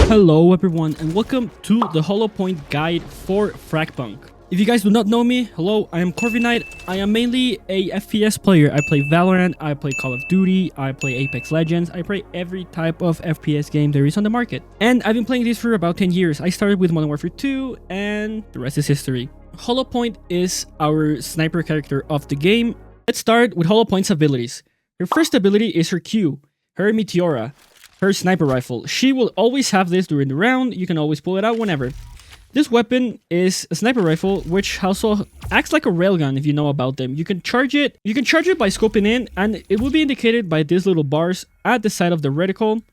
Hello everyone and welcome to the Hollowpoint guide for Fragpunk. If you guys do not know me, hello, I am Corviknight. I am mainly a FPS player. I play Valorant, I play Call of Duty, I play Apex Legends, I play every type of FPS game there is on the market. And I've been playing this for about 10 years. I started with Modern Warfare 2 and the rest is history. Hollowpoint is our sniper character of the game. Let's start with Hollowpoint's abilities. Her first ability is her Q, her Meteora, her sniper rifle. She will always have this during the round. You can always pull it out whenever. This weapon is a sniper rifle, which also acts like a railgun if you know about them. You can charge it. You can charge it by scoping in, and it will be indicated by these little bars at the side of the reticle.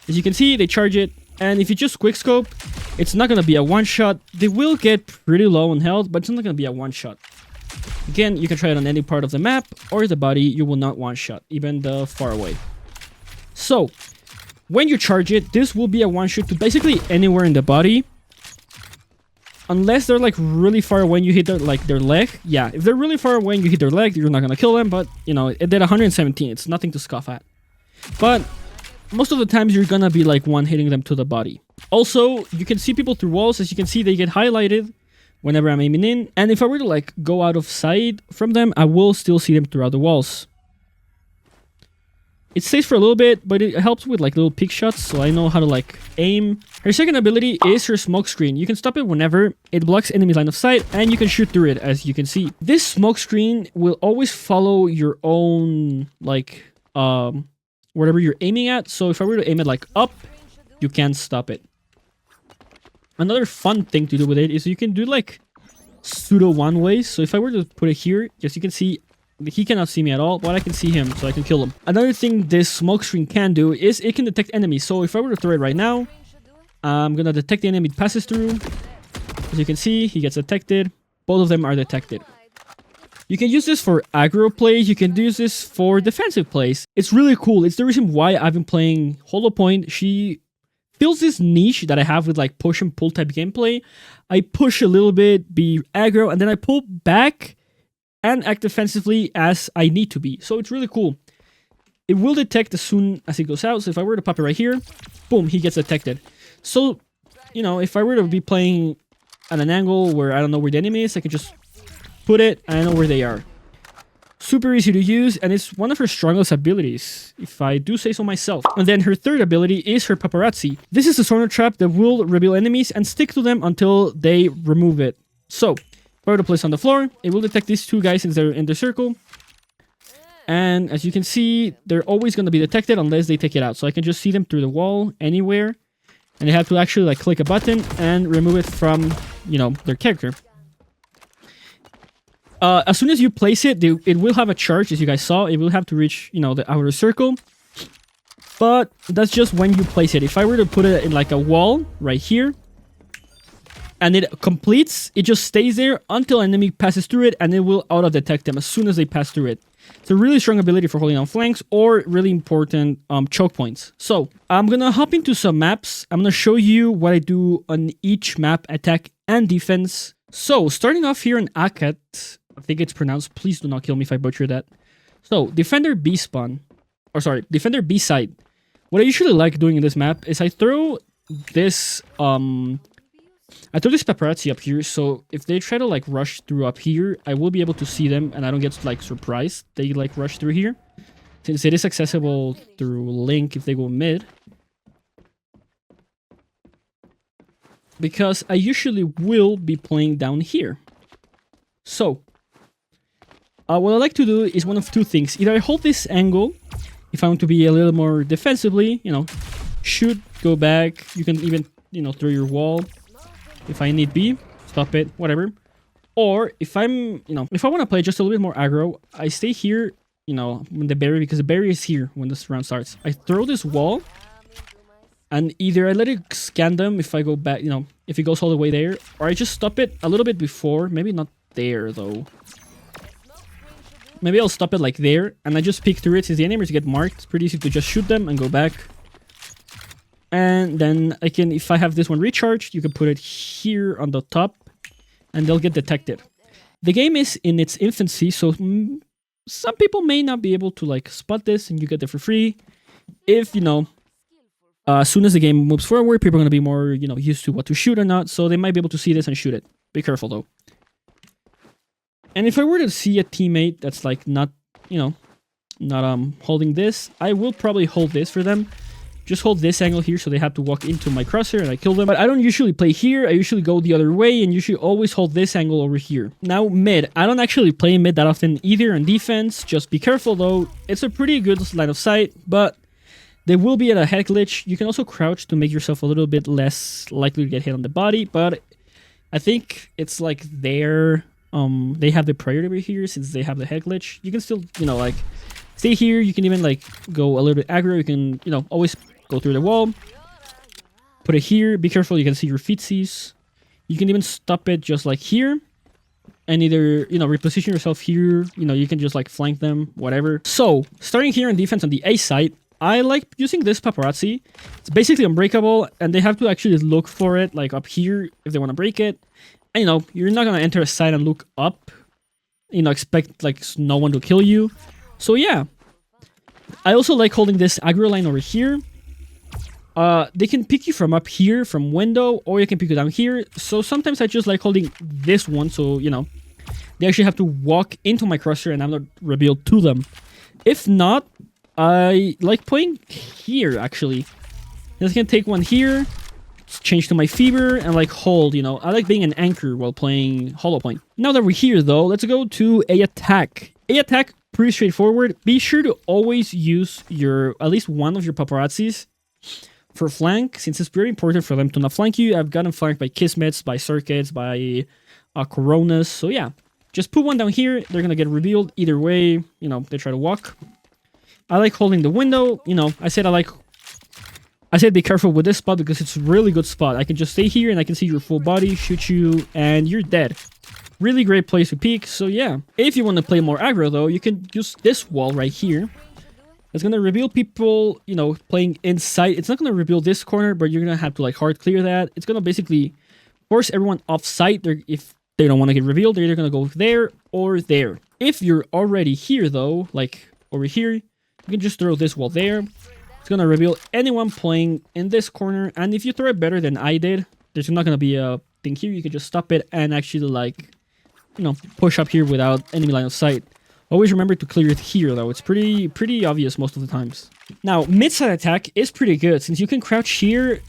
As you can see, they charge it, and if you just quick scope, it's not gonna be a one shot. They will get pretty low on health, but it's not gonna be a one shot. Again, you can try it on any part of the map or the body. You will not one shot, even the far away. So when you charge it, this will be a one shot to basically anywhere in the body. Unless they're like really far away and you hit their leg. Yeah, if they're really far away and you hit their leg, you're not gonna kill them, but you know, it did 117. It's nothing to scoff at. But most of the times you're gonna be like one hitting them to the body. Also, you can see people through walls. As you can see, they get highlighted whenever I'm aiming in. And if I were to like go out of sight from them, I will still see them throughout the walls. It stays for a little bit, but it helps with like little peek shots, so I know how to like aim. Her second ability is her smoke screen. You can stop it whenever. It blocks enemy line of sight, and you can shoot through it, as you can see. This smoke screen will always follow your own like whatever you're aiming at. So if I were to aim it like up, you can't stop it. Another fun thing to do with it is you can do like pseudo one ways. So if I were to put it here, as you can see, he cannot see me at all, but I can see him, so I can kill him. Another thing this smoke screen can do is it can detect enemies. So if I were to throw it right now, I'm gonna detect the enemy it passes through. As you can see, he gets detected. Both of them are detected. You can use this for aggro plays. You can use this for defensive plays. It's really cool. It's the reason why I've been playing Hollowpoint. She fills this niche that I have with like push and pull type gameplay. I push a little bit, be aggro, and then I pull back and act defensively as I need to be. So it's really cool. It will detect as soon as it goes out. So if I were to pop it right here, boom, he gets detected. So, you know, if I were to be playing at an angle where I don't know where the enemy is, I can just put it and I know where they are. Super easy to use, and it's one of her strongest abilities, if I do say so myself. And then her third ability is her paparazzi. This is a sonar trap that will reveal enemies and stick to them until they remove it. So if I were to place on the floor, it will detect these two guys since they're in the circle. And as you can see, they're always going to be detected unless they take it out. So I can just see them through the wall anywhere. And I have to actually like click a button and remove it from, you know, their character. As soon as you place it, it will have a charge, as you guys saw. It will have to reach, you know, the outer circle. But that's just when you place it. If I were to put it in like a wall right here, and it completes, it just stays there until an enemy passes through it, and it will auto-detect them as soon as they pass through it. It's a really strong ability for holding on flanks or really important choke points. So I'm gonna hop into some maps. I'm gonna show you what I do on each map, attack and defense. So starting off here in Akhet, I think it's pronounced, please do not kill me if I butcher that. So Defender B spawn, or sorry, Defender B side. What I usually like doing in this map is I throw this paparazzi up here, so if they try to like rush through up here, I will be able to see them and I don't get like surprised they like rush through here, since it is accessible through link if they go mid. Because I usually will be playing down here. So what I like to do is one of two things. Either I hold this angle if I want to be a little more defensively, you know, shoot, go back. You can even, you know, throw your wall if I need be, stop it, whatever. Or if I'm, you know, if I want to play just a little bit more aggro, I stay here, you know, when the barrier, because the barrier is here when this round starts. I throw this wall, and either I let it scan them if I go back, you know, if it goes all the way there, or I just stop it a little bit before, maybe not there though. Maybe I'll stop it like there, and I just peek through it since the enemies get marked. It's pretty easy to just shoot them and go back. And then I can, if I have this one recharged, you can put it here on the top and they'll get detected. The game is in its infancy, so some people may not be able to like spot this and you get it for free. If, you know, As soon as the game moves forward, people are going to be more, used to what to shoot or not, so they might be able to see this and shoot it. Be careful, though. And if I were to see a teammate that's, like, not holding this, I will probably hold this for them. Just hold this angle here so they have to walk into my crosshair and I kill them. But I don't usually play here. I usually go the other way and usually always hold this angle over here. Now, mid. I don't actually play mid that often either on defense. Just be careful, though. It's a pretty good line of sight, but they will be at a head glitch. You can also crouch to make yourself a little bit less likely to get hit on the body, but I think it's like they have the priority over here since they have the head glitch. You can still, like, stay here. You can even, like, go a little bit aggro. You can, always go through the wall. Put it here. Be careful. You can see your feetsies. You can even stop it just like here. And either, reposition yourself here. You can just, like, flank them, whatever. So, starting here on defense on the A side, I like using this paparazzi. It's basically unbreakable, and they have to actually look for it, like, up here if they want to break it. And, you're not going to enter a site and look up. Expect, like, no one to kill you. So, yeah. I also like holding this aggro line over here. They can pick you from up here, from window, or you can pick you down here. So, sometimes I just like holding this one, so, they actually have to walk into my crosshair and I'm not revealed to them. If not, I like playing here, actually. I can take one here, change to my fever, and like hold, I like being an anchor while playing Hollowpoint. Now that we're here, though, let's go to A Attack. A Attack, pretty straightforward. Be sure to always use at least one of your paparazzis for flank, since it's very important for them to not flank you. I've gotten flanked by Kismets, by Circuits, by Coronas, so yeah. Just put one down here, they're gonna get revealed. Either way, they try to walk. I like holding the window. I said be careful with this spot because it's a really good spot. I can just stay here and I can see your full body, shoot you, and you're dead. Really great place to peek, so yeah. If you want to play more aggro, though, you can use this wall right here. It's going to reveal people, playing inside. It's not going to reveal this corner, but you're going to have to, like, hard clear that. It's going to basically force everyone off site. If they don't want to get revealed, they're either going to go there or there. If you're already here, though, like over here, you can just throw this wall there. It's going to reveal anyone playing in this corner. And if you throw it better than I did, there's not going to be a thing here. You can just stop it and actually, like, push up here without enemy line of sight. Always remember to clear it here, though. It's pretty obvious most of the times. Now, mid-side attack is pretty good, since you can crouch here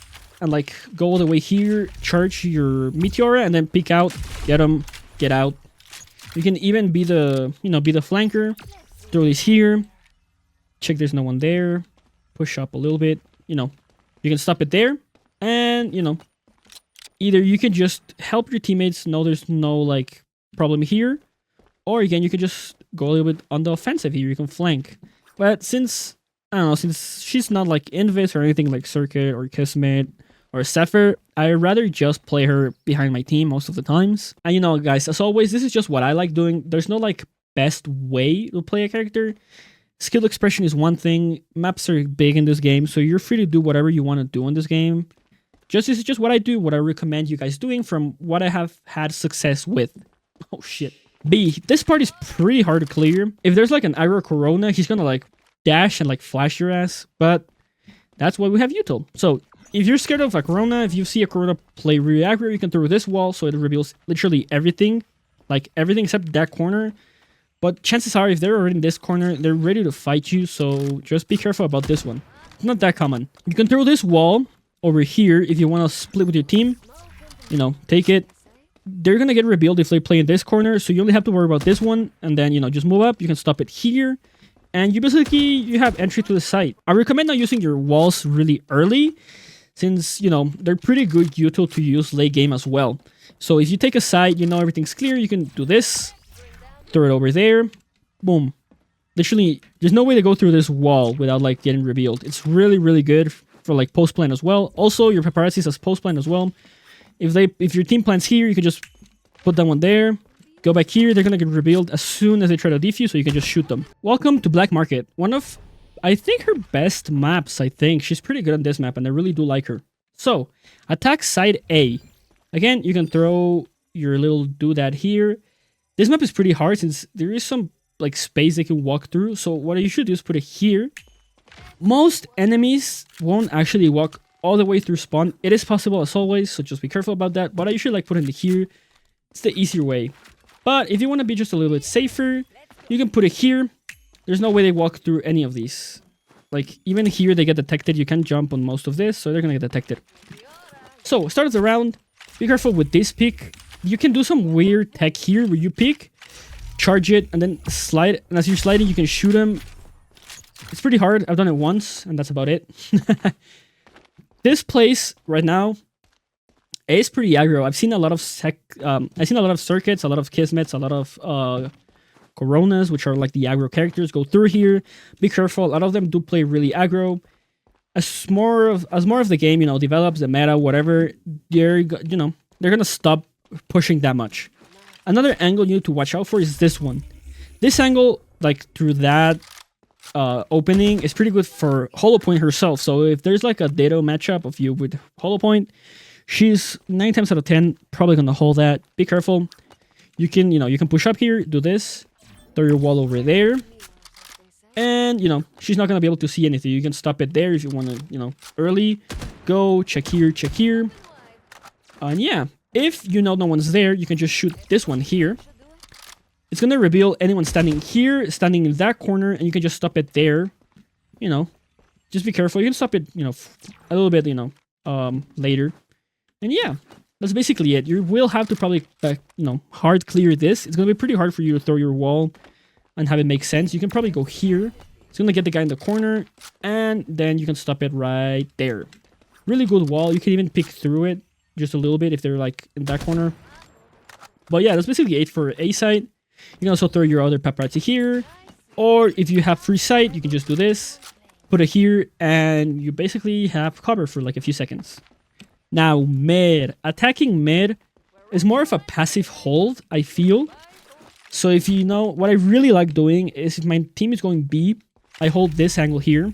and, like, go all the way here, charge your Meteora, and then peek out, get them, get out. You can even be the, be the flanker. Throw these here. Check there's no one there. Push up a little bit. You can stop it there. And, either you can just help your teammates know there's no, like, problem here. Or, again, you can just go a little bit on the offensive here. You can flank. But since, I don't know, since she's not, like, Invis or anything like Circuit or Kismet or Zephyr, I'd rather just play her behind my team most of the times. And, guys, as always, this is just what I like doing. There's no, like, best way to play a character. Skill expression is one thing. Maps are big in this game, so you're free to do whatever you want to do in this game. This is just what I do, what I recommend you guys doing from what I have had success with. Oh, shit. B, this part is pretty hard to clear. If there's like an aggro Corona, he's gonna like dash and like flash your ass, but that's why we have Util. So if you're scared of a Corona, if you see a Corona play really aggro, you can throw this wall so it reveals literally everything, like everything except that corner. But chances are, if they're already in this corner, they're ready to fight you, so just be careful about this one. It's not that common. You can throw this wall over here if you want to split with your team. Take it. They're going to get revealed if they play in this corner, so you only have to worry about this one, and then, just move up. You can stop it here, and you have entry to the site. I recommend not using your walls really early, since, they're pretty good util to use late game as well. So if you take a site, everything's clear, you can do this, throw it over there, boom. Literally, there's no way to go through this wall without, like, getting revealed. It's really, really good for, like, post-plan as well. Also, your paparazzi has post-plan as well. If your team plans here, you can just put that one there, go back here, they're gonna get revealed as soon as they try to defuse, so you can just shoot them. Welcome to Black Market. One of, I think, her best maps, I think. She's pretty good on this map, and I really do like her. So, attack side A. Again, you can throw your little doodad here. This map is pretty hard since there is some, like, space they can walk through, so what you should do is put it here. Most enemies won't actually walk all the way through spawn. It is possible as always, so just be careful about that. But I usually like putting it here. It's the easier way. But if you want to be just a little bit safer, you can put it here. There's no way they walk through any of these. Like, even here they get detected. You can't jump on most of this, so they're gonna get detected. So, start of the round. Be careful with this pick. You can do some weird tech here where you pick, charge it, and then slide. And as you're sliding, you can shoot them. It's pretty hard. I've done it once, and that's about it. This place right now is pretty aggro. I've seen a lot of circuits, a lot of kismets, a lot of coronas, which are like the aggro characters, go through here. Be careful. A lot of them do play really aggro. As more of the game, develops, the meta, whatever, they're gonna stop pushing that much. Another angle you need to watch out for is this one. This angle, like through that opening, is pretty good for Hollowpoint herself. So if there's like a Ditto matchup of you with Hollowpoint, she's 9 times out of 10 probably gonna hold that. Be careful. You can push up here, do this, throw your wall over there, and she's not gonna be able to see anything. You can stop it there if you want to, early go check here, and yeah, if no one's there, you can just shoot this one here. It's gonna reveal anyone standing here, standing in that corner, and you can just stop it there. Just be careful. You can stop it, a little bit, later. And yeah, that's basically it. You will have to probably, hard clear this. It's gonna be pretty hard for you to throw your wall and have it make sense. You can probably go here. It's gonna get the guy in the corner, and then you can stop it right there. Really good wall. You can even pick through it just a little bit if they're like in that corner. But yeah, that's basically it for A side. You can also throw your other paparazzi here, or if you have free sight, you can just do this, put it here, and you basically have cover for like a few seconds. Now, mid. Attacking mid is more of a passive hold, I feel. So if what I really like doing is if my team is going B, I hold this angle here.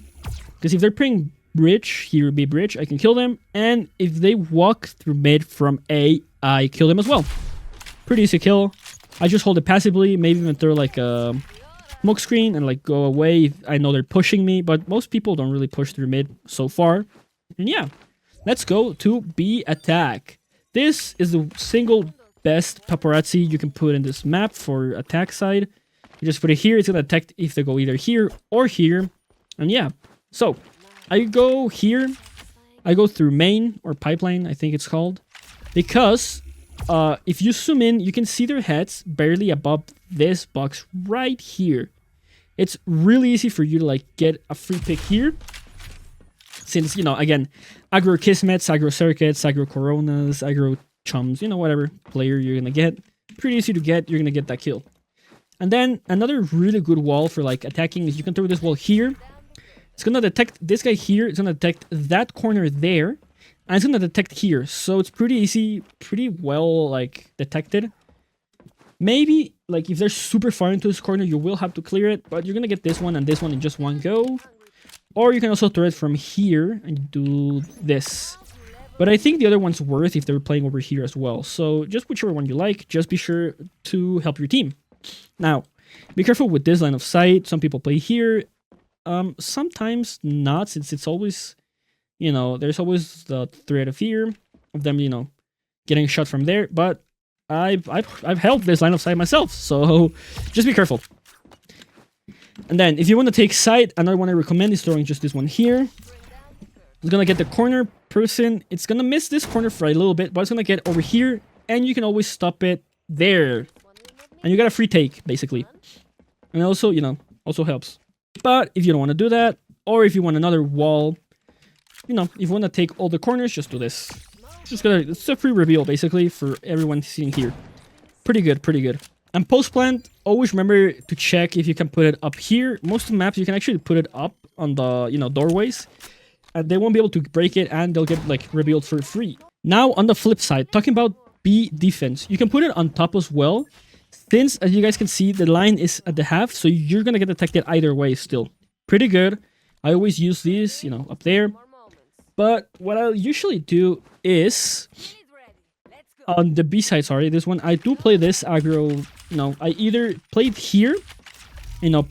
Because if they're playing bridge, here B bridge, I can kill them. And if they walk through mid from A, I kill them as well. Pretty easy kill. I just hold it passively, maybe even throw like a smoke screen and like go away if I know they're pushing me. But most people don't really push through mid so far. And yeah. Let's go to B Attack. This is the single best paparazzi you can put in this map for attack side. You just put it here. It's going to detect if they go either here or here. And yeah. So, I go here. I go through main or pipeline, I think it's called. Because if you zoom in, you can see their heads barely above this box right here. It's really easy for you to like get a free pick here. Since, again, aggro kismets, aggro circuits, aggro coronas, aggro chums, whatever player you're going to get. Pretty easy to get. You're going to get that kill. And then another really good wall for like attacking is you can throw this wall here. It's going to detect this guy here. It's going to detect that corner there. And it's going to detect here. So it's pretty easy, pretty well like detected. Maybe like if they're super far into this corner, you will have to clear it. But you're going to get this one and this one in just one go. Or you can also throw it from here and do this. But I think the other one's worth if they're playing over here as well. So just whichever one you like, just be sure to help your team. Now, be careful with this line of sight. Some people play here. Sometimes not, since it's always, there's always the threat of fear of them, getting shot from there. But I've held this line of sight myself. So just be careful. And then, if you want to take sight, another one I recommend is throwing just this one here. It's going to get the corner person. It's going to miss this corner for a little bit, but it's going to get over here. And you can always stop it there. And you got a free take, basically. And also, also helps. But if you don't want to do that, or if you want another wall, if you want to take all the corners, just do this. It's a free reveal, basically, for everyone seeing here. Pretty good, pretty good. And post-plant, always remember to check if you can put it up here. Most of the maps, you can actually put it up on the, doorways. And they won't be able to break it, and they'll get, like, revealed for free. Now, on the flip side, talking about B Defense. You can put it on top as well. Since, as you guys can see, the line is at the half, so you're gonna get detected either way still. Pretty good. I always use these, up there. But what I'll usually do is... on the B side, sorry, this one, I do play this aggro, I either play it here,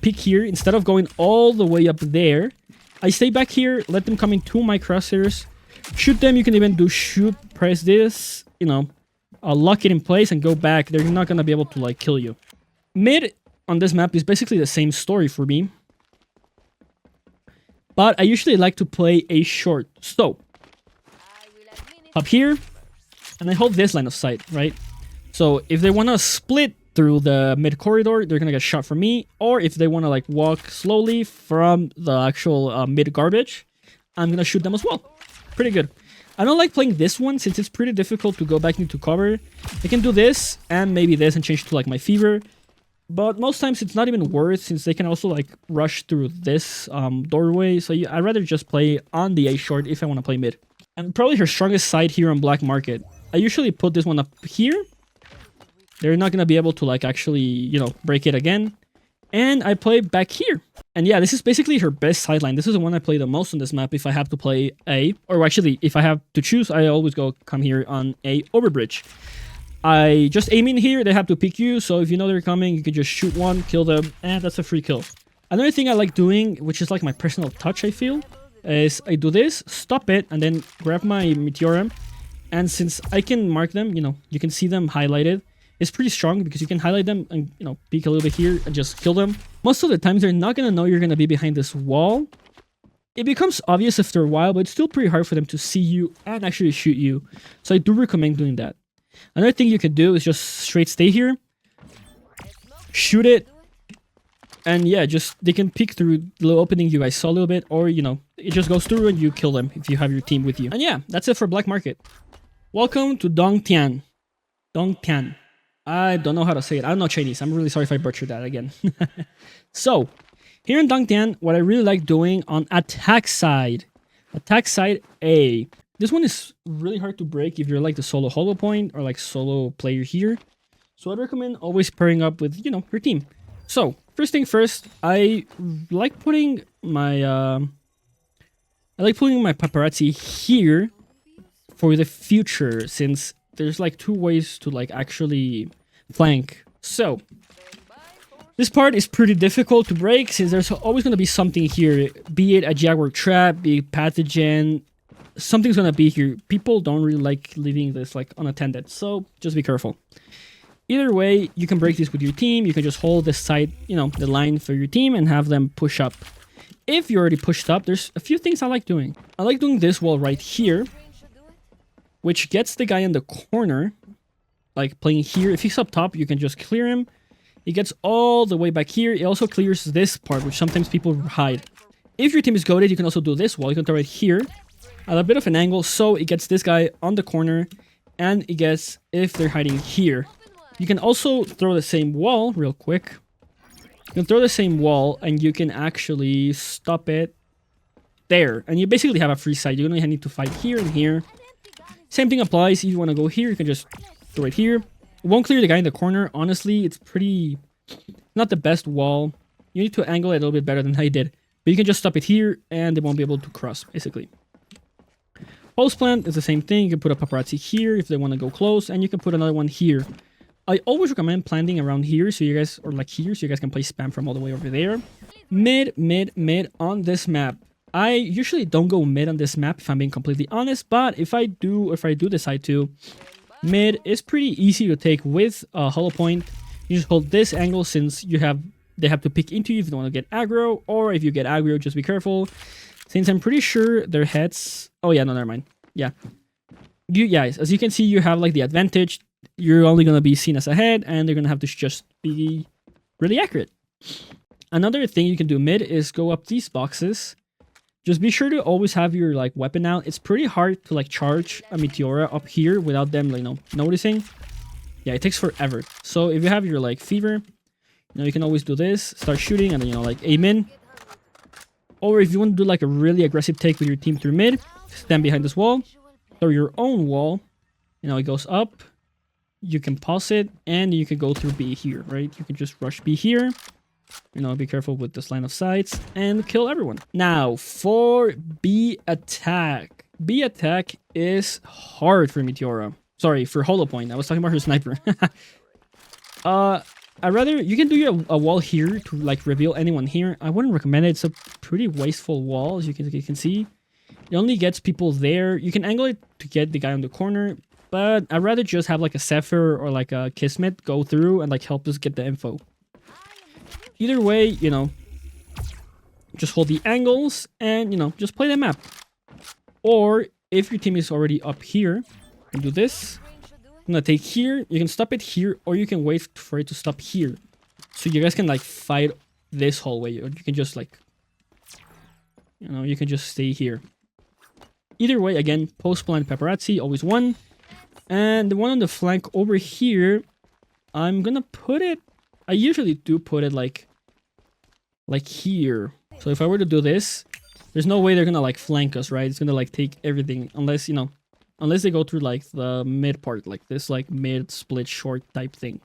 pick here, instead of going all the way up there, I stay back here, let them come into my crosshairs, shoot them. You can even do shoot, press this, you know, lock it in place and go back. They're not gonna be able to like kill you. Mid on this map is basically the same story for me, but I usually like to play a short. So up here, and I hold this line of sight, right? So if they want to split through the mid corridor, they're gonna get shot from me. Or if they want to like walk slowly from the actual mid garbage, I'm gonna shoot them as well. Pretty good. I don't like playing this one since it's pretty difficult to go back into cover. I can do this and maybe this and change to like my fever, but most times it's not even worth since they can also like rush through this doorway. So I'd rather just play on the A short if I want to play mid. And probably her strongest side here on Black Market. I usually put this one up here. They're not going to be able to like actually, you know, break it again. And I play back here. And yeah, this is basically her best sideline. This is the one I play the most on this map if I have to play A. Or actually, if I have to choose, I always come here on A overbridge. I just aim in here, they have to pick you. So if you know they're coming, you can just shoot one, kill them, and that's a free kill. Another thing I like doing, which is like my personal touch, I feel, is I do this, stop it, and then grab my Meteora. And since I can mark them, you know, you can see them highlighted. It's pretty strong because you can highlight them and, you know, peek a little bit here and just kill them. Most of the times, they're not going to know you're going to be behind this wall. It becomes obvious after a while, but it's still pretty hard for them to see you and actually shoot you. So I do recommend doing that. Another thing you can do is just straight stay here, shoot it, and yeah, just they can peek through the little opening you guys saw a little bit, or, you know, it just goes through and you kill them if you have your team with you. And yeah, that's it for Black Market. Welcome to Dongtian. Dongtian. I don't know how to say it. I don't know Chinese. I'm really sorry if I butchered that again. So, here in Dongtian, what I really like doing on attack side A. This one is really hard to break if you're like the solo Hollowpoint or like solo player here. So I'd recommend always pairing up with, you know, your team. So, first thing first, I like putting my paparazzi here for the future, since there's like two ways to like actually flank. So this part is pretty difficult to break since there's always going to be something here, be it a Jaguar trap, be it pathogen, something's going to be here. People don't really like leaving this like unattended, so just be careful. Either way, you can break this with your team. You can just hold this side, you know, the line for your team and have them push up. If you're already pushed up, there's a few things I like doing. I like doing this wall right here, which gets the guy in the corner, like playing here. If he's up top, you can just clear him. He gets all the way back here. It also clears this part, which sometimes people hide. If your team is goated, you can also do this wall. You can throw it here at a bit of an angle, so it gets this guy on the corner, and it gets if they're hiding here. You can also throw the same wall real quick. You can throw the same wall, and you can actually stop it there. And you basically have a free side. You only need to fight here and here. Same thing applies. If you want to go here, you can just throw it here. It won't clear the guy in the corner. Honestly, it's pretty... not the best wall. You need to angle it a little bit better than I did. But you can just stop it here, and they won't be able to cross, basically. Post plant is the same thing. You can put a paparazzi here if they want to go close, and you can put another one here. I always recommend planting around here, so you guys... or like here, so you guys can play spam from all the way over there. Mid on this map. I usually don't go mid on this map if I'm being completely honest, but if I do decide to, mid is pretty easy to take with Hollowpoint. You just hold this angle since they have to pick into you if you don't want to get aggro, or if you get aggro, just be careful. Since I'm pretty sure their heads... oh yeah, no, never mind. Yeah. You guys, as you can see, you have like the advantage. You're only going to be seen as a head, and they're going to have to just be really accurate. Another thing you can do mid is go up these boxes. Just be sure to always have your like weapon out. It's pretty hard to like charge a Meteora up here without them, like, you know, noticing. Yeah, it takes forever. So if you have your like fever, you know, you can always do this, start shooting, and then, you know, like aim in. Or if you want to do like a really aggressive take with your team through mid, stand behind this wall, throw your own wall. You know, it goes up. You can pause it, and you can go through B here, right? You can just rush B here. You know, be careful with this line of sights and kill everyone. Now, for B Attack. B Attack is hard for Meteora. Sorry, for Hollowpoint. I was talking about her sniper. you can do a wall here to like reveal anyone here. I wouldn't recommend it. It's a pretty wasteful wall, as you can see. It only gets people there. You can angle it to get the guy on the corner, but I'd rather just have like a Zephyr or like a Kismet go through and like help us get the info. Either way, you know, just hold the angles and, you know, just play the map. Or if your team is already up here, you can do this. I'm gonna take here, you can stop it here, or you can wait for it to stop here. So you guys can like fight this hallway, or you can just like, you know, you can just stay here. Either way, again, post-blind paparazzi, always one. And the one on the flank over here, I'm gonna put it, I usually do put it like here. So if I were to do this, there's no way they're gonna like flank us, right? It's gonna like take everything, unless, you know, unless they go through like the mid part, like this like mid split short type thing.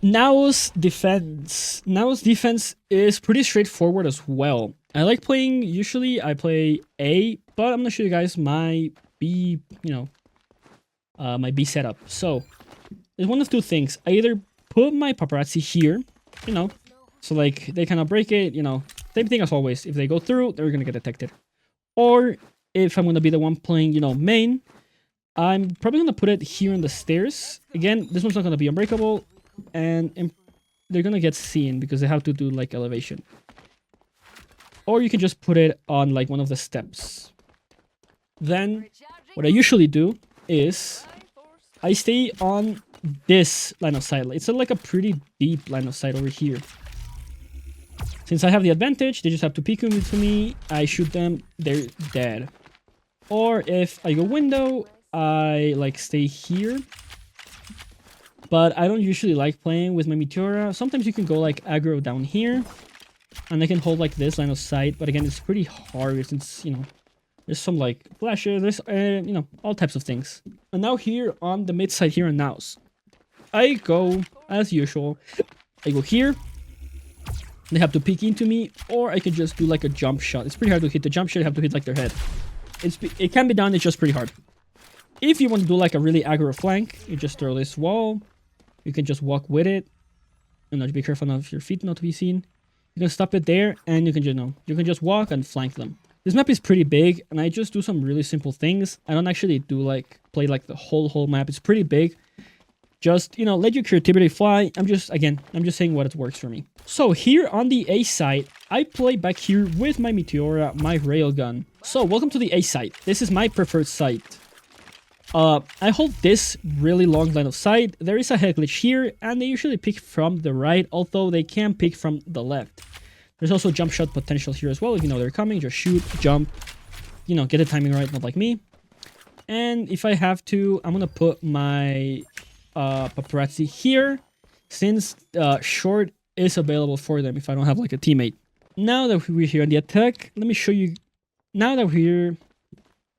Naos Defense. Naos Defense is pretty straightforward as well. I like playing, usually I play A, but I'm gonna show you guys my B, you know, my B setup. So there's one of two things. I either put my paparazzi here, you know, so like they cannot break it, you know, same thing as always. If they go through, they're gonna get detected. Or if I'm gonna be the one playing, you know, main, I'm probably gonna put it here on the stairs. Again, this one's not gonna be unbreakable, and they're gonna get seen because they have to do like elevation. Or you can just put it on like one of the steps. Then what I usually do is I stay on this line of sight. It's like a pretty deep line of sight over here. Since I have the advantage, they just have to peek into me. I shoot them, they're dead. Or if I go window, I like stay here. But I don't usually like playing with my Meteora. Sometimes you can go like aggro down here, and I can hold like this line of sight. But again, it's pretty hard since, you know, there's some like flashes, there's, you know, all types of things. And now here on the mid side here in Naos, I go as usual. I go here. They have to peek into me, or I can just do like a jump shot. It's pretty hard to hit the jump shot. You have to hit like their head. It can be done. It's just pretty hard. If you want to do like a really aggro flank, you just throw this wall. You can just walk with it. And be careful of your feet not to be seen. You can stop it there, and you can, you know, you can just walk and flank them. This map is pretty big, and I just do some really simple things. I don't actually do like play like the whole map. It's pretty big. Just, you know, let your creativity fly. I'm just saying what it works for me. So here on the A side, I play back here with my Meteora, my railgun. So welcome to the A side. This is my preferred site. I hold this really long line of sight. There is a head glitch here, and they usually pick from the right, although they can pick from the left. There's also jump shot potential here as well. If you know they're coming, just shoot, jump, you know, get the timing right, not like me. And if I have to, I'm gonna put my paparazzi here, since short is available for them if I don't have like a teammate. Now that we're here on the attack, let me show you. Now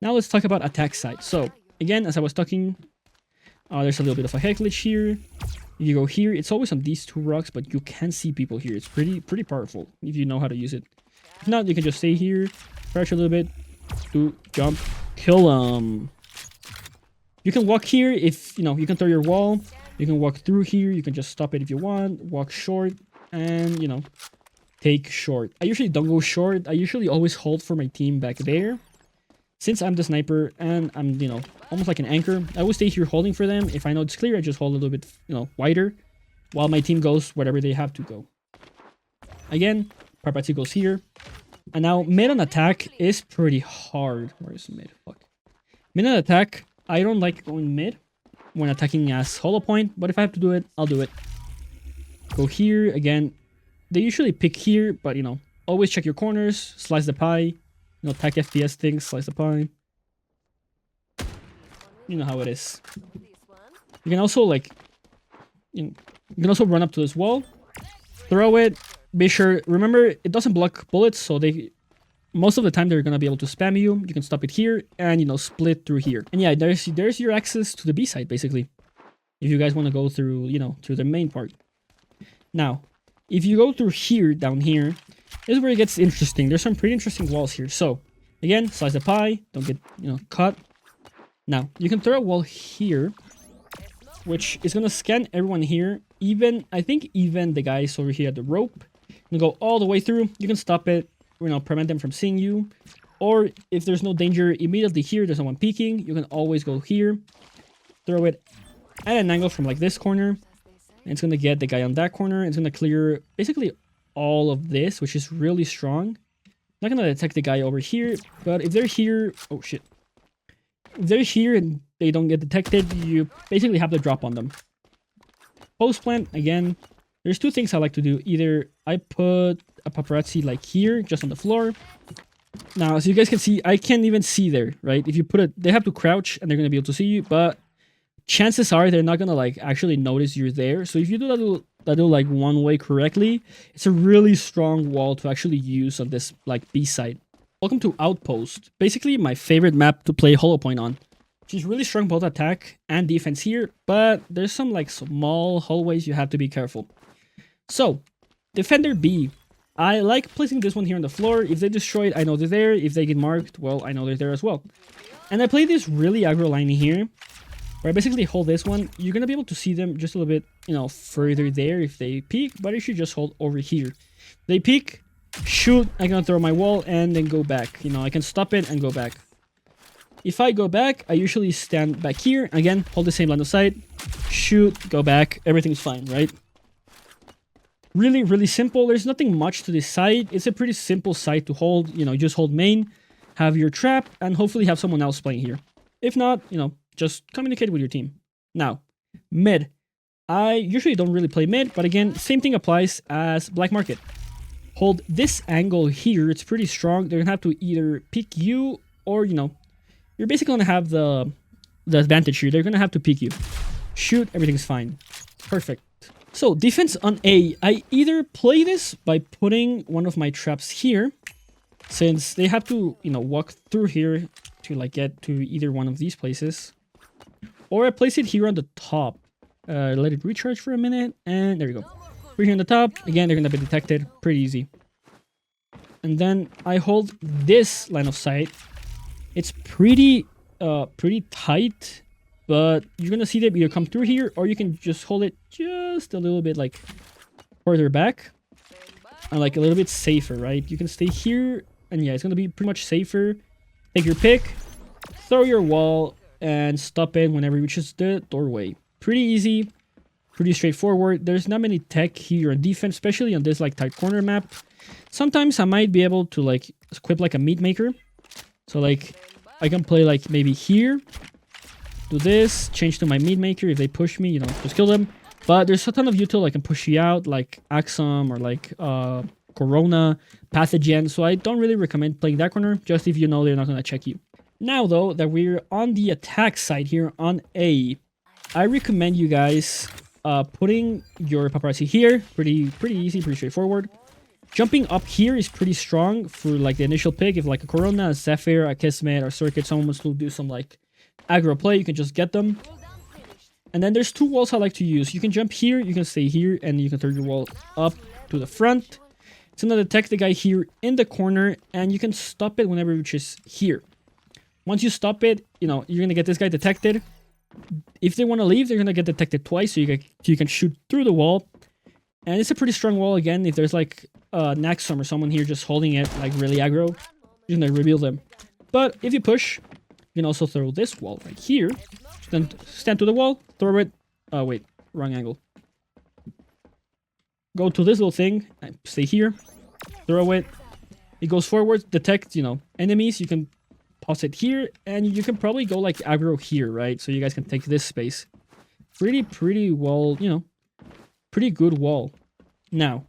let's talk about attack side. So again, as I was talking, there's a little bit of a head glitch here. If you go here, it's always on these two rocks, but you can see people here. It's pretty powerful if you know how to use it. If not, you can just stay here, crouch a little bit, do jump, kill them. You can walk here if, you know, you can throw your wall. You can walk through here. You can just stop it if you want. Walk short and, you know, take short. I usually don't go short. I usually always hold for my team back there. Since I'm the sniper and I'm, you know, almost like an anchor, I always stay here holding for them. If I know it's clear, I just hold a little bit, you know, wider while my team goes wherever they have to go. Again, paparazzi goes here. And now mid on attack is pretty hard. Where is mid? Fuck. Mid on attack, I don't like going mid when attacking as Hollowpoint, but if I have to do it, I'll do it. Go here. Again, they usually pick here, but, you know, always check your corners, slice the pie. You know, attack FPS things, slice the pie. You know how it is. You can also like, you can also run up to this wall, throw it. Be sure, remember, it doesn't block bullets, so most of the time they're gonna be able to spam you. You can stop it here and, you know, split through here. And yeah, there's your access to the B side basically. If you guys want to go through, you know, through the main part. Now, if you go through here, down here, this is where it gets interesting. There's some pretty interesting walls here. So, again, slice the pie. Don't get, you know, caught. Now, you can throw a wall here, which is going to scan everyone here. even, I think even the guys over here at the rope, you go all the way through. You can stop it, you know, prevent them from seeing you. Or if there's no danger immediately here, there's someone peeking, you can always go here, throw it at an angle from like this corner. And it's going to get the guy on that corner. It's going to clear basically all of this, which is really strong. Not going to detect the guy over here, but if they're here, oh shit. If they're here and they don't get detected, you basically have the drop on them. Post plant, again, there's two things I like to do. Either I put a paparazzi like here, just on the floor. Now, as you guys can see, I can't even see there, right? If you put it, they have to crouch and they're going to be able to see you, but chances are they're not going to like actually notice you're there. So if you do that little like one way correctly, it's a really strong wall to actually use on this like B side. Welcome to Outpost, basically my favorite map to play Hollowpoint on. She's really strong both attack and defense here, but there's some like small hallways you have to be careful. So, Defender B. I like placing this one here on the floor. If they destroy it, I know they're there. If they get marked, well, I know they're there as well. And I play this really aggro line here, where I basically hold this one. You're going to be able to see them just a little bit, you know, further there if they peek, but I should just hold over here. They peek, shoot, I'm going to throw my wall and then go back. You know, I can stop it and go back. If I go back, I usually stand back here. Again, hold the same line of sight, shoot, go back, everything's fine, right? Really, really simple. There's nothing much to this site. It's a pretty simple site to hold. You know, just hold main, have your trap, and hopefully have someone else playing here. If not, you know, just communicate with your team. Now, mid. I usually don't really play mid, but again, same thing applies as black market. Hold this angle here. It's pretty strong. They're going to have to either pick you or, you know, you're basically going to have the advantage here. They're going to have to pick you. Shoot, everything's fine. Perfect. So, defense on A. I either play this by putting one of my traps here, since they have to, you know, walk through here to, like, get to either one of these places. Or I place it here on the top. Let it recharge for a minute, and there you go. We're here on the top. Again, they're going to be detected. Pretty easy. And then I hold this line of sight. It's pretty tight. But you're going to see them either come through here, or you can just hold it just a little bit like further back. And like a little bit safer, right? You can stay here, and yeah, it's going to be pretty much safer. Take your pick, throw your wall, and stop it whenever it reaches the doorway. Pretty easy, pretty straightforward. There's not many tech here on defense, especially on this like tight corner map. Sometimes I might be able to like equip like a meat maker. So like I can play like maybe here. Do this, change to my meat maker. If they push me, you know, just kill them. But there's a ton of util I can push you out, like Axum or like Corona, Pathogen. So I don't really recommend playing that corner, just if you know they're not going to check you. Now, though, that we're on the attack side here on A, I recommend you guys putting your paparazzi here. Pretty easy, pretty straightforward. Jumping up here is pretty strong for like the initial pick. If like a Corona, a Zephyr, a Kismet, or Circuit, someone wants to do some like aggro play, you can just get them. And then there's two walls I like to use. You can jump here, you can stay here, and you can throw your wall up to the front. It's gonna detect the guy here in the corner, and you can stop it whenever it reaches here. Once you stop it, you know, you're gonna get this guy detected. If they want to leave, they're gonna get detected twice, so you can shoot through the wall. And it's a pretty strong wall again. If there's like Naxum or someone here just holding it like really aggro, you're gonna reveal them. But if you push, you can also throw this wall right here. Then stand to the wall, throw it. Oh, wait. Wrong angle. Go to this little thing. Stay here. Throw it. It goes forward. Detect, you know, enemies. You can pause it here. And you can probably go like aggro here, right? So you guys can take this space. Pretty wall, you know. Pretty good wall. Now,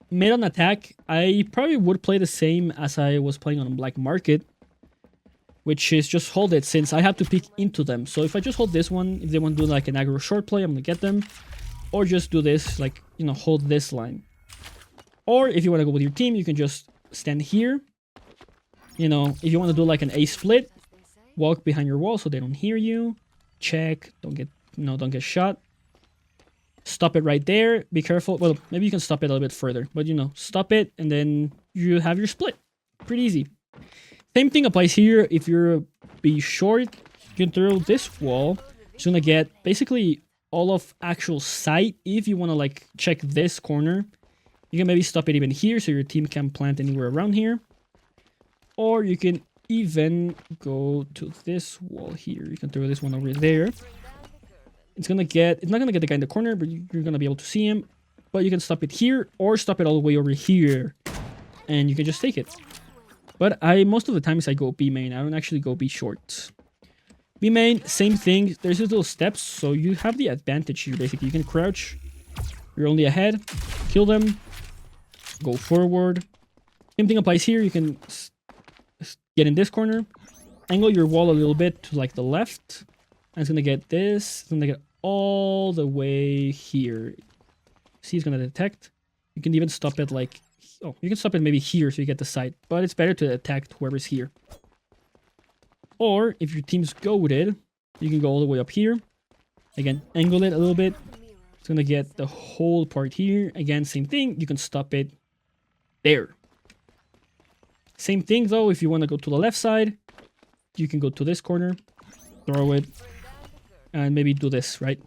mid on attack. I probably would play the same as I was playing on Black Market, which is just hold it, since I have to peek into them. So if I just hold this one, if they want to do like an aggro short play, I'm going to get them. Or just do this, like, you know, hold this line. Or if you want to go with your team, you can just stand here. You know, if you want to do like an A split, walk behind your wall so they don't hear you. Check, don't get shot. Stop it right there. Be careful. Well, maybe you can stop it a little bit further. But, you know, stop it, and then you have your split. Pretty easy. Same thing applies here. If you're be short, you can throw this wall. It's gonna get basically all of actual sight. If you want to like check this corner, you can maybe stop it even here so your team can plant anywhere around here. Or you can even go to this wall here. You can throw this one over there. It's not gonna get the guy in the corner, but you're gonna be able to see him. But you can stop it here or stop it all the way over here, and you can just take it. But most of the times I go B main. I don't actually go B short. B main, same thing. There's these little steps, so you have the advantage here. Basically, you can crouch. You're only ahead. Kill them. Go forward. Same thing applies here. You can get in this corner. Angle your wall a little bit to like the left. And it's gonna get this. It's gonna get all the way here. See, it's gonna detect. You can even stop it like... Oh, you can stop it maybe here so you get the sight. But it's better to attack whoever's here. Or, if your team's goated, you can go all the way up here. Again, angle it a little bit. It's gonna get the whole part here. Again, same thing. You can stop it there. Same thing though, if you want to go to the left side, you can go to this corner, throw it, and maybe do this, right?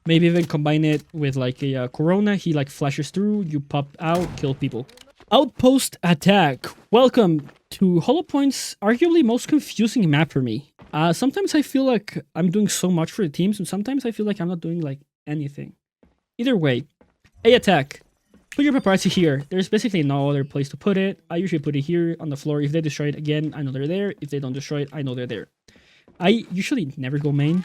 Maybe even combine it with like a Corona. He like flashes through, you pop out, kill people. Outpost Attack. Welcome to Hollowpoint's arguably most confusing map for me. Sometimes I feel like I'm doing so much for the teams, and sometimes I feel like I'm not doing like anything. Either way, A Attack. Put your paparazzi here. There's basically no other place to put it. I usually put it here on the floor. If they destroy it again, I know they're there. If they don't destroy it, I know they're there. I usually never go main.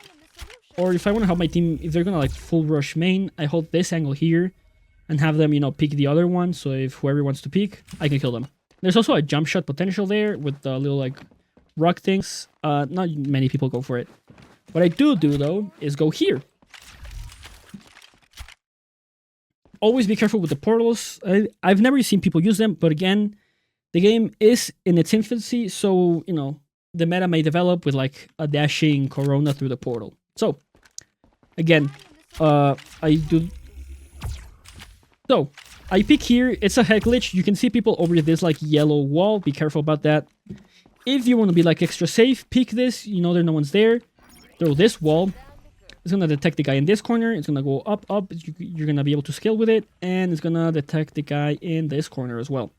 Or if I want to help my team, if they're going to like full rush main, I hold this angle here and have them, you know, pick the other one. So if whoever wants to peek, I can kill them. There's also a jump shot potential there with the little like rock things. Not many people go for it. What I do though is go here. Always be careful with the portals. I've never seen people use them, but again, the game is in its infancy, so, you know, the meta may develop with like a dashing Corona through the portal. So, again, I pick here. It's a head glitch. You can see people over this like yellow wall. Be careful about that. If you want to be like extra safe, pick this. You know no one's there. Throw this wall. It's going to detect the guy in this corner. It's going to go up. You're going to be able to scale with it. And it's going to detect the guy in this corner as well.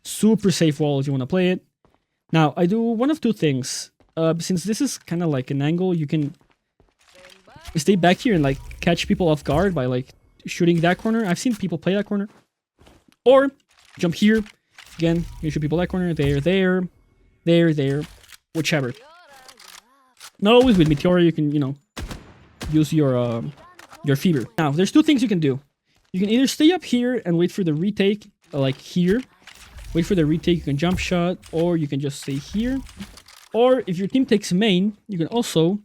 Super safe wall if you want to play it. Now, I do one of two things. Since this is kind of like an angle, you can stay back here and like catch people off guard by like shooting that corner. I've seen people play that corner. Or jump here. Again, you shoot people that corner. There. Whichever. Not always with Meteora. You can, you know, use your fever. Now, there's two things you can do. You can either stay up here and wait for the retake, like here. Wait for the retake, you can jump shot, or you can just stay here. Or if your team takes main, you can also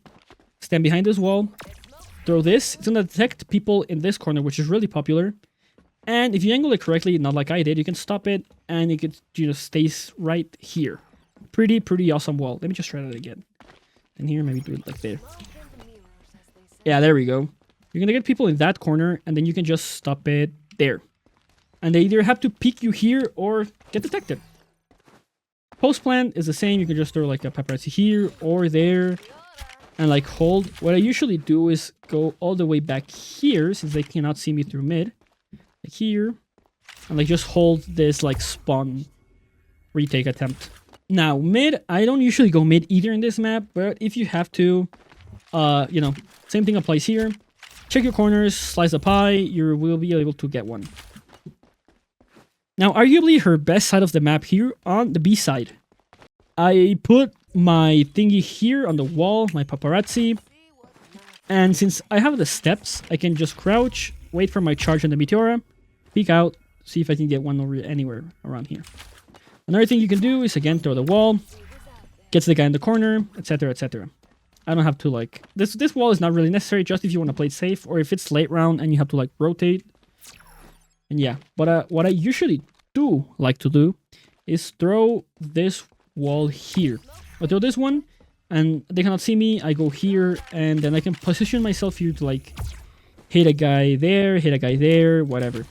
stand behind this wall, throw this. It's gonna detect people in this corner, which is really popular. And if you angle it correctly, not like I did, you can stop it, and it could, you know, stays right here. Pretty awesome wall. Let me just try that again. And here, maybe do it like there. Yeah, there we go. You're gonna get people in that corner, and then you can just stop it there. And they either have to peek you here or get detected. Post plan is the same. You can just throw like a paparazzi here or there and like hold. What I usually do is go all the way back here since they cannot see me through mid. Like here. And like just hold this like spawn retake attempt. Now mid, I don't usually go mid either in this map, but if you have to, you know, same thing applies here. Check your corners, slice the pie, you will be able to get one. Now, arguably her best side of the map here on the B side. I put my thingy here on the wall, my paparazzi. And since I have the steps, I can just crouch, wait for my charge on the Meteora, peek out, see if I can get one over anywhere around here. Another thing you can do is, again, throw the wall, gets the guy in the corner, etc, etc. I don't have to, like... This wall is not really necessary, just if you want to play it safe, or if it's late round and you have to, like, rotate. And yeah, but what I usually do like to do is throw this wall here. I throw this one, and they cannot see me. I go here, and then I can position myself here to like hit a guy there, whatever.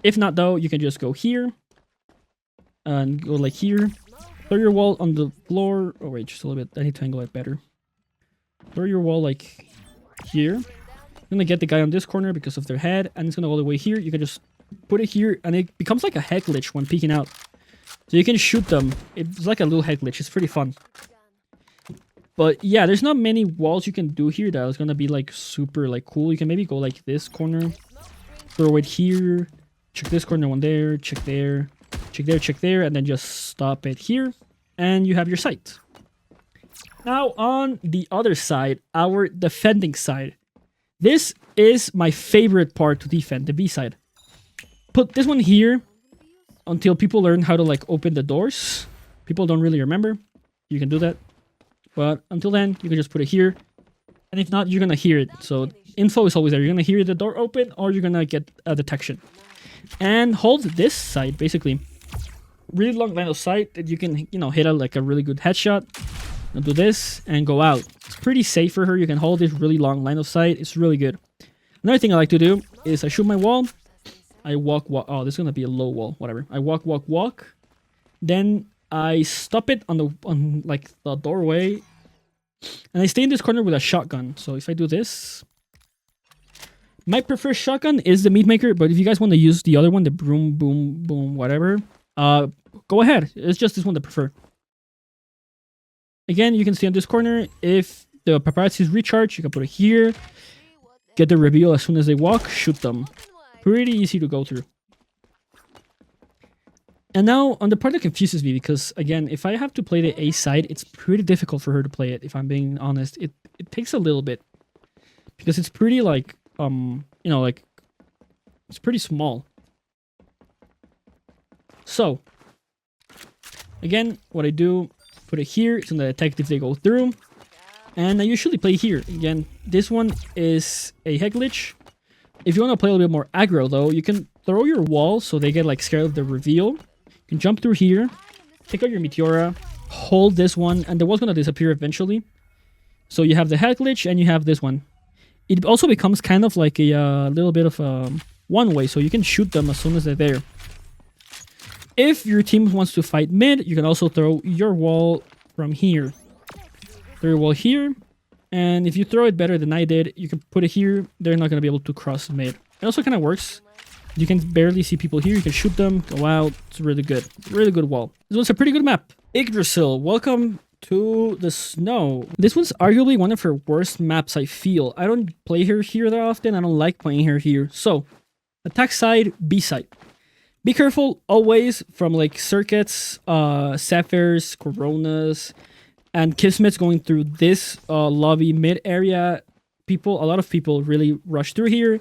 If not, though, you can just go here and go like here. Throw your wall on the floor. Oh wait, just a little bit. I need to angle it better. Throw your wall like here. You're gonna get the guy on this corner because of their head, and it's gonna go all the way here. You can just put it here, and it becomes like a head glitch when peeking out. So you can shoot them. It's like a little head glitch. It's pretty fun. But yeah, there's not many walls you can do here that is gonna be like super like cool. You can maybe go like this corner, throw it here, check this corner, one there, check there, check there, and then just stop it here, and you have your site. Now on the other side, our defending side. This is my favorite part to defend, the B side. Put this one here until people learn how to like open the doors. People don't really remember. You can do that. But until then, you can just put it here. And if not, you're going to hear it. So info is always there. You're going to hear the door open or you're going to get a detection. And hold this side, basically. Really long line of sight that you can, you know, hit like a really good headshot. And do this and go out. It's pretty safe for her. You can hold this really long line of sight. It's really good. Another thing I like to do is I shoot my wall. I walk. Oh, this is going to be a low wall. Whatever. I walk. Then I stop it on like the doorway, and I stay in this corner with a shotgun. So if I do this, my preferred shotgun is the meat maker, but if you guys want to use the other one, the boom boom boom whatever, go ahead. It's just this one that I prefer. Again, you can stay in this corner. If the paparazzi is recharged, you can put it here. Get the reveal as soon as they walk. Shoot them. Pretty easy to go through. And now, on the part that confuses me, because, again, if I have to play the A side, it's pretty difficult for her to play it, if I'm being honest. It takes a little bit. Because it's pretty, like, you know, like, it's pretty small. So, again, what I do, put it here, it's going to detect if they go through. And I usually play here. Again, this one is a head glitch. If you want to play a little bit more aggro, though, you can throw your wall so they get, like, scared of the reveal. You can jump through here, take out your Meteora, hold this one, and the wall's going to disappear eventually. So you have the head glitch, and you have this one. It also becomes kind of like a little bit of a one-way, so you can shoot them as soon as they're there. If your team wants to fight mid, you can also throw your wall from here. Throw your wall here, and if you throw it better than I did, you can put it here. They're not going to be able to cross mid. It also kind of works. You can barely see people here. You can shoot them, go out. It's really good. Really good wall. This one's a pretty good map. Yggdrasil, welcome to the snow. This one's arguably one of her worst maps, I feel. I don't play her here that often. I don't like playing her here. So, attack side, B side. Be careful always from like circuits, sapphires, coronas, and kismets going through this lobby mid area. A lot of people really rush through here.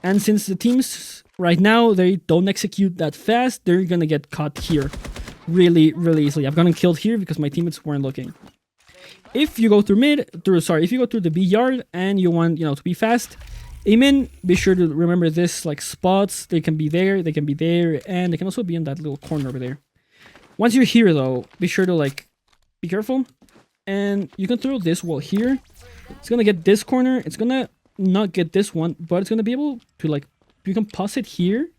And since the teams right now, they don't execute that fast, they're gonna get caught here really, really easily. I've gotten killed here because my teammates weren't looking. If you go through if you go through the B yard and you want, to be fast, aim in, be sure to remember this, like, spots. They can be there, and they can also be in that little corner over there. Once you're here, though, be sure to, like, be careful. And you can throw this wall here. It's gonna get this corner. It's gonna not get this one, but it's gonna be able to, like, you can pause it here.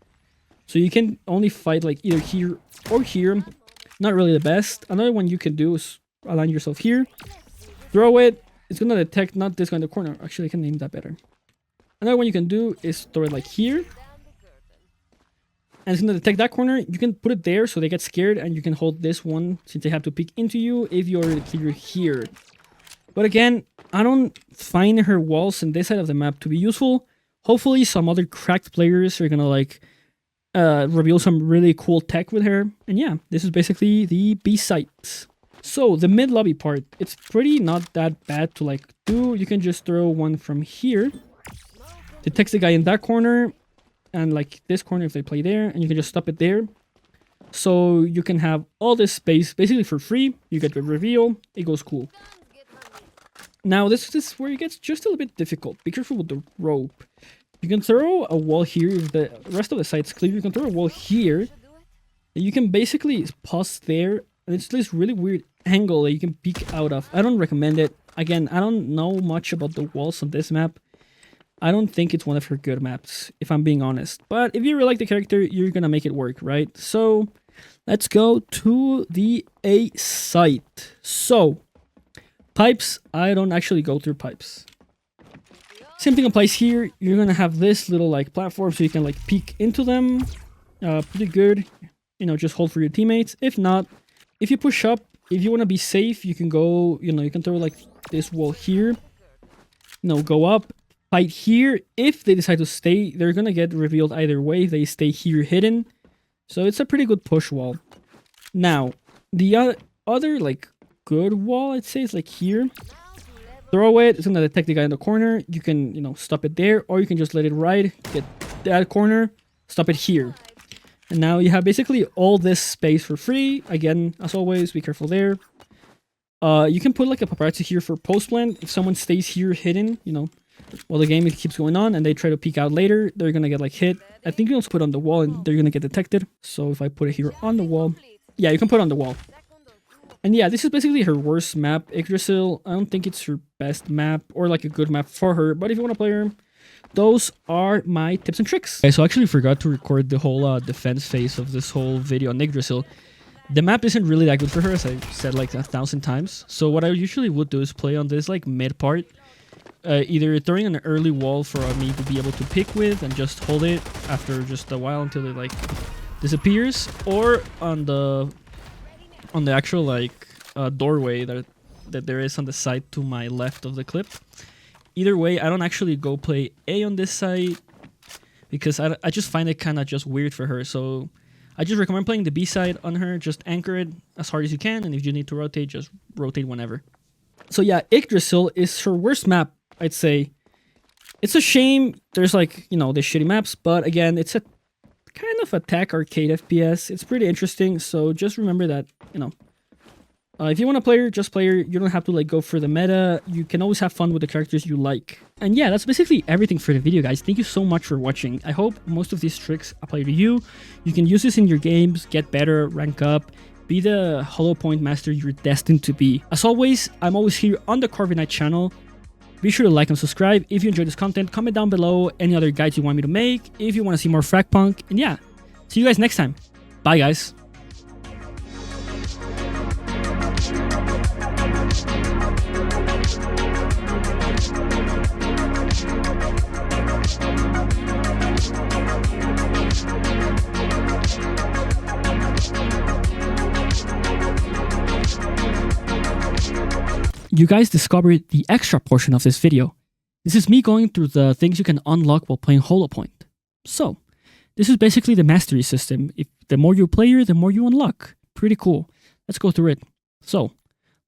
So you can only fight, like, either here or here. Not really the best. Another one you can do is align yourself here. Throw it. It's gonna detect not this guy in the corner. Actually, I can name that better. Another one you can do is throw it, like, here. And it's gonna detect that corner. You can put it there so they get scared, and you can hold this one since they have to peek into you if you already clear here. But again, I don't find her walls in this side of the map to be useful. Hopefully some other cracked players are gonna, like, reveal some really cool tech with her. And yeah, this is basically the B site. So the mid lobby part, it's pretty not that bad to, like, do. You can just throw one from here. Detects the guy in that corner and, like, this corner if they play there, and you can just stop it there. So you can have all this space basically for free. You get the reveal. It goes cool. Now this is where it gets just a little bit difficult. Be careful with the rope. You can throw a wall here if the rest of the site's clear. You can throw a wall here. And you can basically pause there, and it's this really weird angle that you can peek out of. I don't recommend it. Again, I don't know much about the walls on this map. I don't think it's one of her good maps, if I'm being honest. But if you really like the character, you're gonna make it work, right? So, let's go to the A site. So, pipes, I don't actually go through pipes. Same thing applies here. You're gonna have this little like platform so you can like peek into them. Pretty good. You know, just hold for your teammates. If not, if you push up, if you want to be safe, you can go, you know, you can throw like this wall here. You know, go up, fight here. If they decide to stay, they're gonna get revealed either way. They stay here hidden. So it's a pretty good push wall. Now, the other like good wall, I'd say, is like here. Throw it, it's gonna detect the guy in the corner. You can, you know, stop it there, or you can just let it ride, get that corner, stop it here. And now you have basically all this space for free. Again, as always, be careful there. You can put like a paparazzi here for post plant. If someone stays here hidden, you know, while the game keeps going on and they try to peek out later, they're gonna get like hit. I think you also put it on the wall and they're gonna get detected. So if I put it here on the wall, yeah, you can put it on the wall. And yeah, this is basically her worst map, Yggdrasil. I don't think it's her best map or like a good map for her, but if you want to play her, those are my tips and tricks. Okay, so I actually forgot to record the whole defense phase of this whole video on Yggdrasil. The map isn't really that good for her, as I said like 1,000 times. So what I usually would do is play on this like mid part, either throwing an early wall for me to be able to pick with and just hold it after just a while until it like disappears, or on the actual like doorway that there is on the side to my left of the clip. Either way, I don't actually go play A on this side because I just find it kind of just weird for her. So I just recommend playing the B side on her. Just anchor it as hard as you can, and if you need to rotate, just rotate whenever. So yeah, Yggdrasil is her worst map, I'd say. It's a shame there's like, you know, the shitty maps, but again, it's a kind of attack arcade FPS. It's pretty interesting, so just remember that, you know, if you want to play her, just play her. You don't have to like go for the meta. You can always have fun with the characters you like. And yeah, that's basically everything for the video, guys. Thank you so much for watching. I hope most of these tricks apply to you. You can use this in your games, get better, rank up, be the Hollowpoint master you're destined to be. As always, I'm always here on the Corviknight channel. Be sure to like and subscribe. If you enjoyed this content, comment down below any other guides you want me to make. If you want to see more Fragpunk. And yeah, see you guys next time. Bye, guys. You guys discovered the extra portion of this video. This is me going through the things you can unlock while playing Hollowpoint. So, this is basically the mastery system. If the more you play her, the more you unlock. Pretty cool. Let's go through it. So,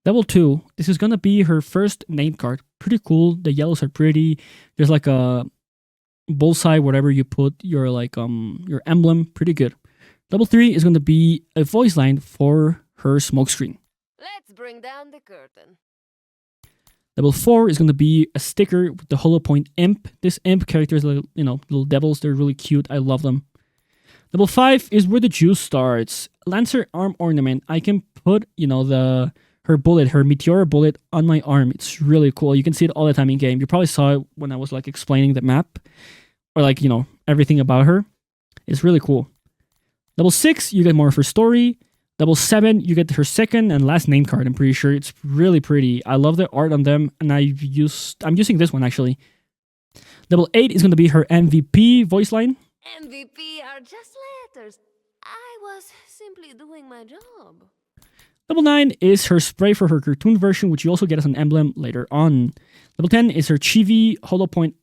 level 2, this is gonna be her first name card. Pretty cool. The yellows are pretty. There's like a bullseye, whatever you put your like your emblem. Pretty good. Level 3 is gonna be a voice line for her smokescreen. Let's bring down the curtain. Level 4 is going to be a sticker with the Hollowpoint imp. This imp character is, you know, little devils. They're really cute. I love them. Level 5 is where the juice starts. Lancer arm ornament. I can put, you know, her bullet, her meteor bullet on my arm. It's really cool. You can see it all the time in game. You probably saw it when I was like explaining the map or like, you know, everything about her. It's really cool. Level 6, you get more of her story. Level 7, you get her second and last name card. I'm pretty sure it's really pretty. I love the art on them, and I'm using this one actually. Level 8 is going to be her MVP voice line. MVP are just letters. I was simply doing my job. Level 9 is her spray for her cartoon version, which you also get as an emblem later on. Level 10 is her chibi Hollowpoint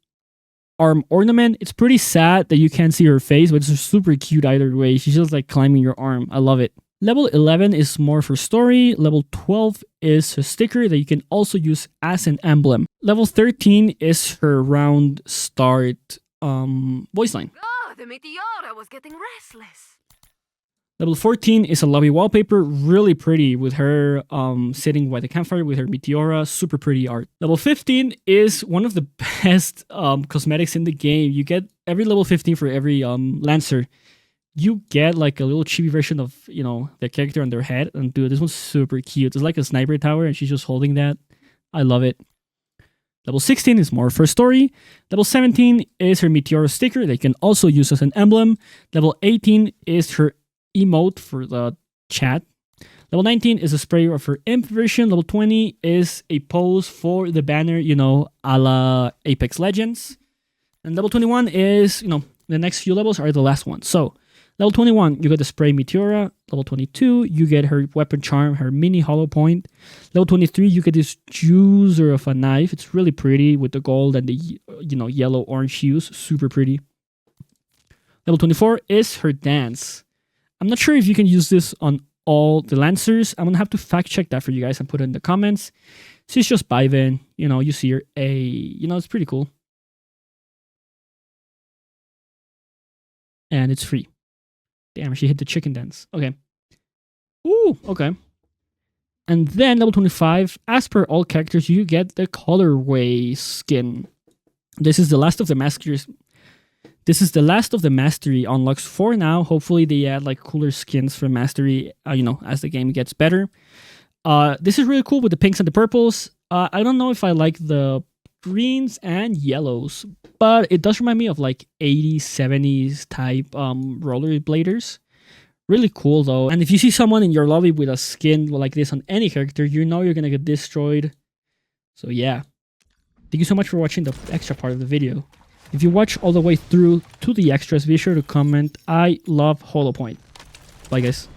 arm ornament. It's pretty sad that you can't see her face, but it's super cute either way. She's just like climbing your arm. I love it. Level 11 is more for story. Level 12 is a sticker that you can also use as an emblem. Level 13 is her round start voice line. Oh, the meteora was getting restless. Level 14 is a lobby wallpaper, really pretty with her sitting by the campfire with her meteora, super pretty art. Level 15 is one of the best cosmetics in the game. You get every level 15 for every Lancer. You get like a little chibi version of, you know, the character on their head. And dude, this one's super cute. It's like a sniper tower and she's just holding that. I love it. Level 16 is more for story. Level 17 is her meteor sticker that you can also use as an emblem. Level 18 is her emote for the chat. Level 19 is a spray of her imp version. Level 20 is a pose for the banner, you know, a la Apex Legends. And level 21 is, you know, the next few levels are the last ones. So level 21, you get the spray Meteora. Level 22, you get her weapon charm, her mini Hollowpoint. Level 23, you get this juicer of a knife. It's really pretty with the gold and the, you know, yellow orange hues. Super pretty. Level 24 is her dance. I'm not sure if you can use this on all the Lancers. I'm gonna have to fact check that for you guys and put it in the comments. She's just vibing, you know, you see her you know, it's pretty cool. And it's free. Damn, she hit the chicken dance. Okay. Ooh, okay. And then level 25, as per all characters, you get the colorway skin. This is the last of the maskers. This is the last of the mastery unlocks for now. Hopefully they add like cooler skins for mastery, you know, as the game gets better. This is really cool with the pinks and the purples. I don't know if I like the greens and yellows, but it does remind me of like 80s, 70s type rollerbladers. Really cool though. And if you see someone in your lobby with a skin like this on any character, you know you're gonna get destroyed. So yeah. Thank you so much for watching the extra part of the video. If you watch all the way through to the extras, be sure to comment, I love Hollowpoint. Bye guys.